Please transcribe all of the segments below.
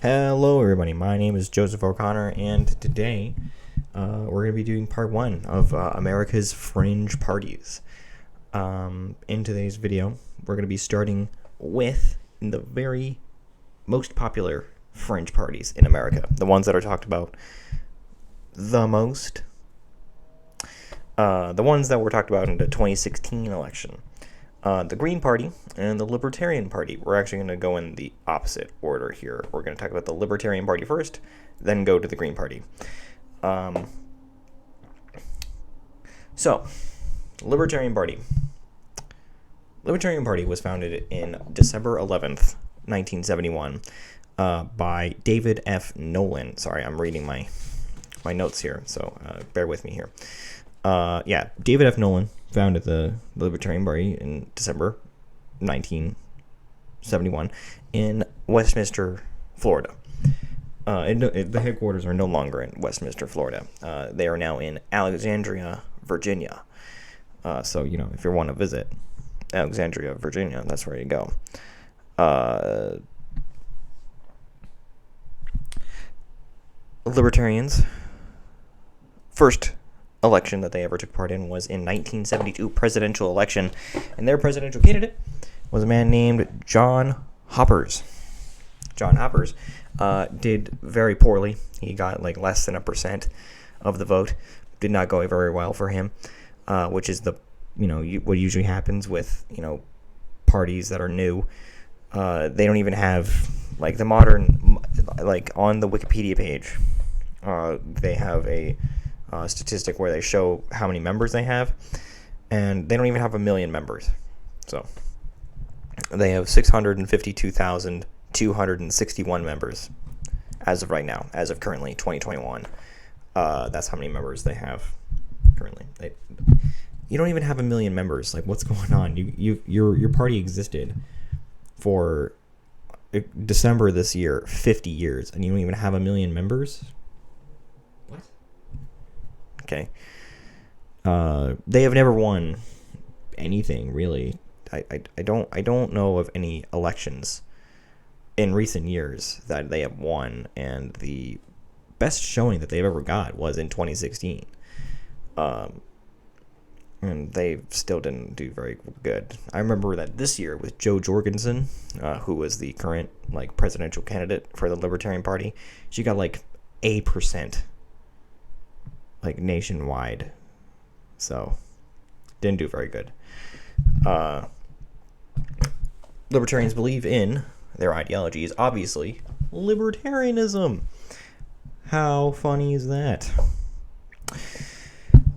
Hello everybody, my name is Joseph O'Connor, and today we're going to be doing part 1 of America's Fringe Parties. In today's video, we're going to be starting with the very most popular fringe parties in America, the ones that are talked about the most, the ones that were talked about in the 2016 election. The Green Party and the Libertarian Party. We're actually going to go in the opposite order here. We're going to talk about the Libertarian Party first, then go to the Green Party. So, Libertarian Party. Libertarian Party was founded in December 11th, 1971, by David F. Nolan. Sorry, I'm reading my notes here, so bear with me here. David F. Nolan founded the Libertarian Party in December 1971 in Westminster, Florida. The headquarters are no longer in Westminster, Florida. They are now in Alexandria, Virginia. So, if you want to visit Alexandria, Virginia, that's where you go. Libertarians, first election that they ever took part in was in 1972 presidential election, and their presidential candidate was a man named John Hoppers. John Hoppers did very poorly. He got less than 1% of the vote. Did not go very well for him, which is what usually happens with parties that are new. They don't even have the modern on the Wikipedia page. They have a statistic where they show how many members they have, and they don't even have 1 million members. So they have 652,261 members as of right now, as of currently 2021. That's how many members they have currently. You don't even have 1 million members. What's going on? Your party existed for December this year 50 years, and you don't even have 1 million members. Okay. They have never won anything really. I don't know of any elections in recent years that they have won, and the best showing that they've ever got was in 2016. And they still didn't do very good. I remember that this year with Jo Jorgensen, who was the current presidential candidate for the Libertarian Party, she got 8%. Nationwide, so didn't do very good. Libertarians believe in their ideology is obviously libertarianism. How funny is that?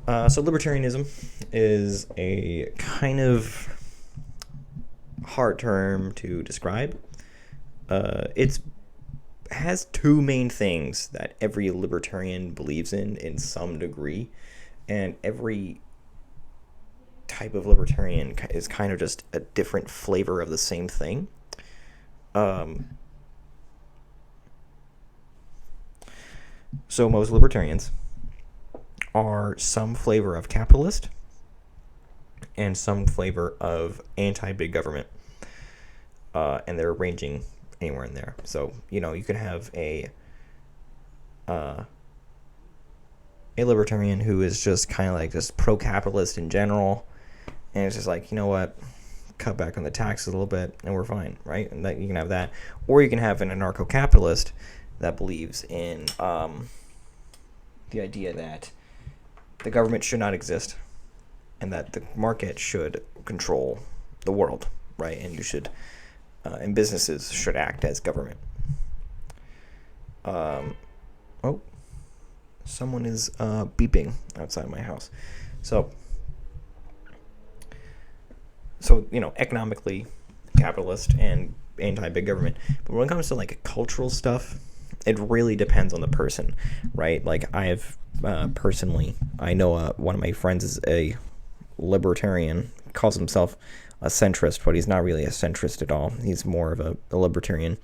So libertarianism is a kind of hard term to describe. It's has two main things that every libertarian believes in some degree, and every type of libertarian is kind of just a different flavor of the same thing. So most libertarians are some flavor of capitalist and some flavor of anti-big government, and they're ranging anywhere in there. So you can have a libertarian who is just kind of just pro-capitalist in general, and it's just what, cut back on the taxes a little bit and we're fine, right? And that you can have that, or you can have an anarcho-capitalist that believes in the idea that the government should not exist and that the market should control the world, right? And you should and businesses should act as government. Someone is beeping outside my house. So economically capitalist and anti-big government. But when it comes to cultural stuff, it really depends on the person, right? I have personally, I know one of my friends is a libertarian, calls himself a centrist, but he's not really a centrist at all. He's more of a libertarian.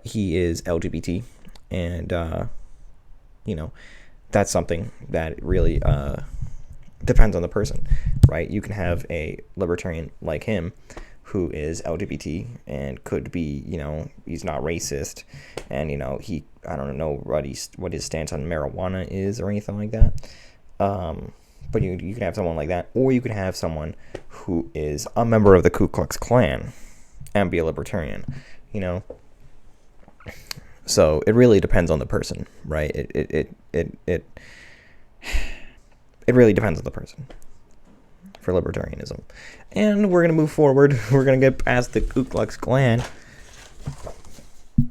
He is LGBT, and that's something that really depends on the person, right? You can have a libertarian like him who is LGBT and could be, he's not racist, and I don't know what his stance on marijuana is or anything like that. But you can have someone like that, or you could have someone who is a member of the Ku Klux Klan and be a libertarian, So it really depends on the person, right? It really depends on the person for libertarianism. And we're going to move forward. We're going to get past the Ku Klux Klan. And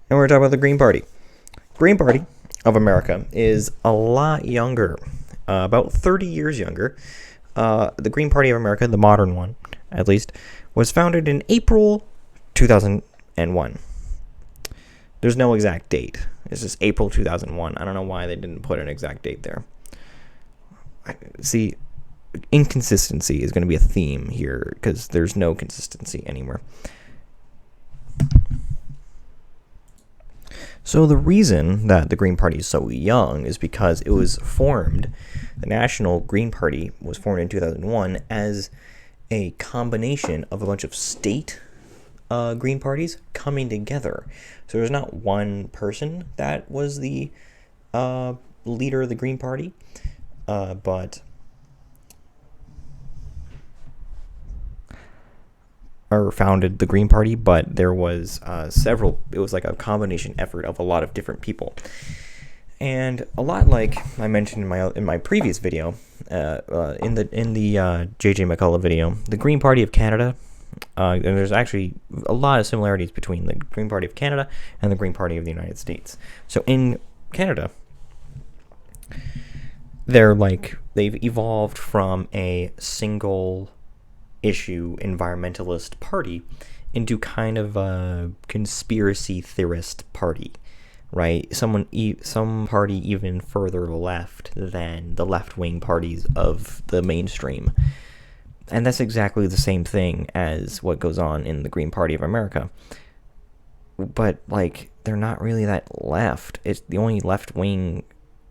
we're going to talk about the Green Party. Green Party of America is a lot younger, about 30 years younger. The Green Party of America, the modern one, at least, was founded in April 2001. There's no exact date. It's just April 2001. I don't know why they didn't put an exact date there. See, inconsistency is going to be a theme here because there's no consistency anywhere. So the reason that the Green Party is so young is because it was formed, the National Green Party was formed in 2001 as a combination of a bunch of state Green parties coming together. So there's not one person that was the leader of the Green Party, or founded the Green Party, but there was several. It was like a combination effort of a lot of different people, and a lot like I mentioned in my previous video, in the J.J. McCullough video, the Green Party of Canada. And there's actually a lot of similarities between the Green Party of Canada and the Green Party of the United States. So in Canada, they've evolved from a single issue environmentalist party into kind of a conspiracy theorist party, right? Some party even further left than the left-wing parties of the mainstream. And that's exactly the same thing as what goes on in the Green Party of America. But, they're not really that left. It's the only left-wing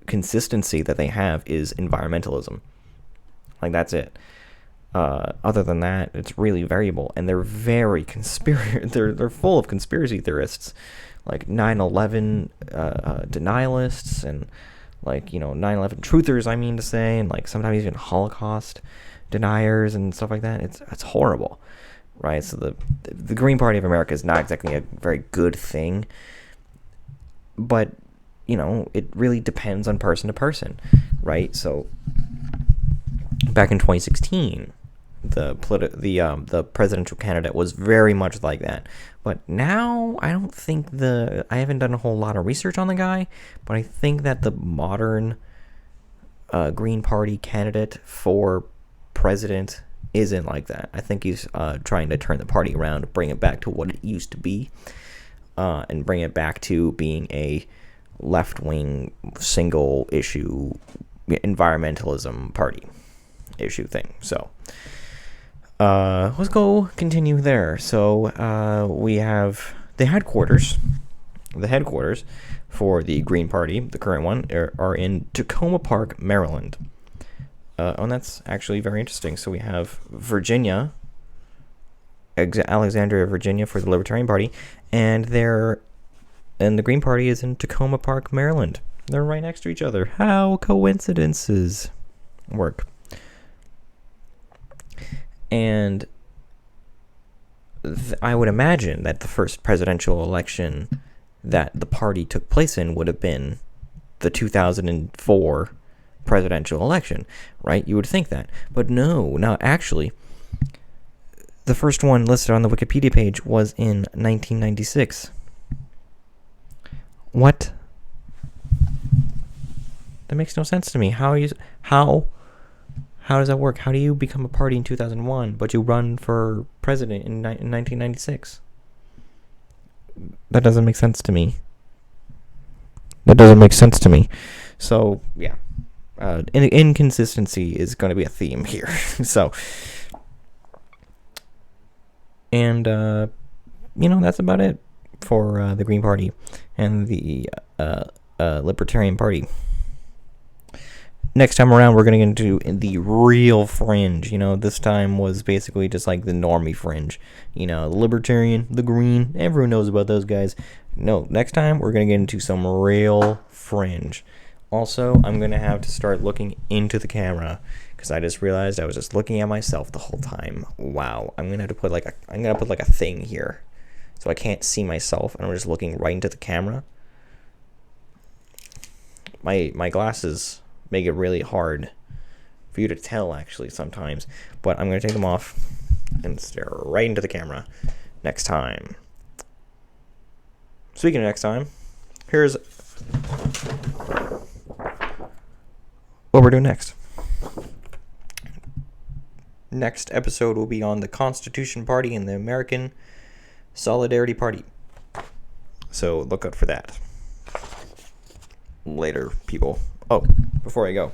consistency that they have is environmentalism. That's it. Other than that, it's really variable. And they're very they're full of conspiracy theorists. 9/11 denialists and, 9/11 truthers, I mean to say. And, sometimes even Holocaust deniers and stuff like that. It's horrible, right? So the Green Party of America is not exactly a very good thing, but it really depends on person to person, right? So back in 2016, the presidential candidate was very much like that, but now I haven't done a whole lot of research on the guy, but I think that the modern Green Party candidate for president isn't like that. I think he's trying to turn the party around, bring it back to what it used to be, and bring it back to being a left-wing, single-issue environmentalism party issue thing. So let's go continue there. So we have the headquarters. The headquarters for the Green Party, the current one, are in Tacoma Park, Maryland. And that's actually very interesting. So we have Virginia, Alexandria, Virginia for the Libertarian Party, and the Green Party is in Tacoma Park, Maryland. They're right next to each other. How coincidences work. And I would imagine that the first presidential election that the party took place in would have been the 2004 presidential election, right? You would think that. But no, actually, the first one listed on the Wikipedia page was in 1996. What? That makes no sense to me. How does that work? How do you become a party in 2001, but you run for president in 1996? That doesn't make sense to me. So, yeah. Inconsistency is going to be a theme here. So, and, that's about it for the Green Party and the Libertarian Party. next time around, we're going to get into the real Fringe. This time was basically just like the normie Fringe. The Libertarian, the Green, everyone knows about those guys. No, next time, we're going to get into some real Fringe. Also, I'm going to have to start looking into the camera, because I just realized I was just looking at myself the whole time. Wow. I'm going to have to put like a thing here, so I can't see myself, and I'm just looking right into the camera. My glasses make it really hard for you to tell, actually, sometimes. But I'm going to take them off and stare right into the camera next time. Speaking of next time, here's what we're doing next. Next episode will be on the Constitution Party and the American Solidarity Party. So look out for that. Later, people. Oh, before I go,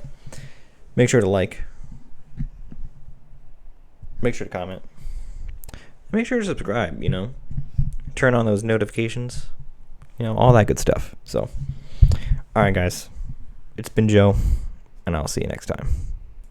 make sure to like, make sure to comment, make sure to subscribe, turn on those notifications, all that good stuff. So, alright guys, it's been Joe, and I'll see you next time.